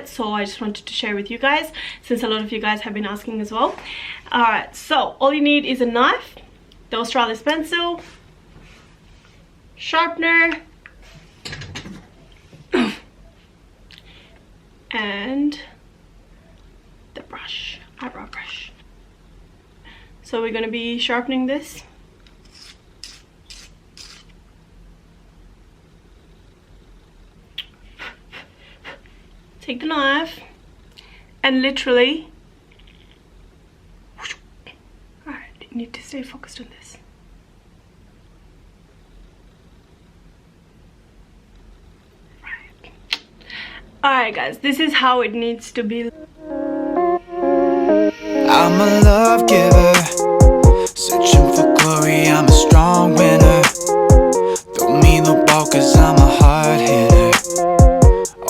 it, so I just wanted to share with you guys since a lot of you guys have been asking as well. Alright, so all you need is a knife, the Australis pencil, sharpener, and the brush, eyebrow brush. So we're going to be sharpening this. Take the knife and literally, alright, you need to stay focused on this. Right. Alright guys, this is how it needs to be. I'm a love giver, searching for glory, I'm a strong winner. Don't mean no ball cause I'm a hard hitter.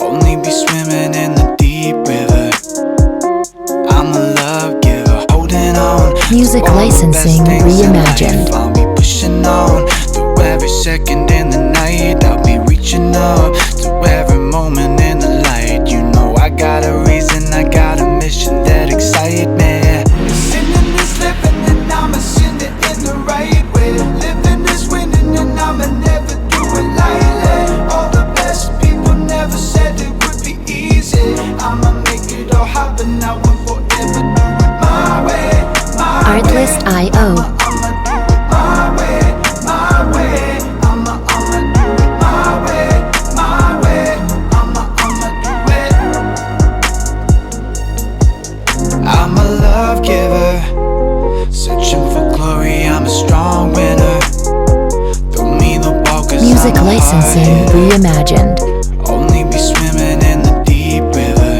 Only be swimming in the deep river. I'm a love giver, holding on. Music licensing reimagined. I'll be pushing on through every second in the night. I'll be reaching up to every moment in the light. You know I got a reason, I got a mission that excites me. Sinning is living and I'ma sin it in the right way. Living is winning and I'ma never do it lightly. All the best people never said it would be easy. I'ma make it all happen now and forever. Do it my way, my way. Artlist.io. I'ma do it my way, my way. I'ma do it my way, my way. I'ma do it. I'm a love giver, searching for glory, I'm a strong winner. Don't mean no ball cause Music I'm a licensing hard hitter. reimagined. Only be swimming in the deep river.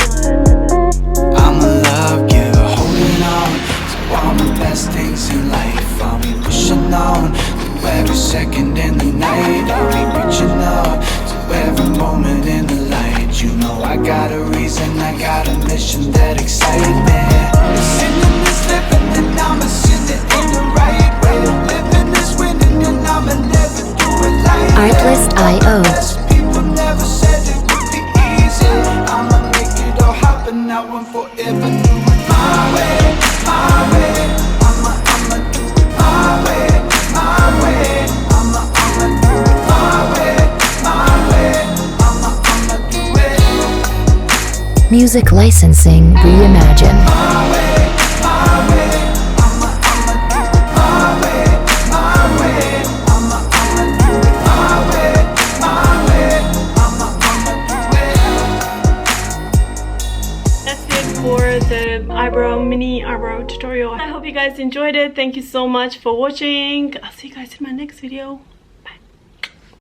I'm a love giver, holding on to all the best things in life. I'll be pushing on through every second in the night. I'll be reaching up to every moment in the light. You know I got a reason, I got a mission that excites me. Sinning is living and I'ma sin it in the right way. Living is winning and I'ma never do it lightly. Artlist.io. Best people never said it would be easy. I'ma make it all happen now and forever. Do it my way, my way. I'ma do it my way, my way. I'ma do it my way, my way. I'ma do it Music licensing reimagined. my way, my way. I'ma do it my way, my way. I'ma do it my way, my way. I'ma do it. That's it for the mini eyebrow tutorial. I hope you guys enjoyed it. Thank you so much for watching. I'll see you guys in my next video.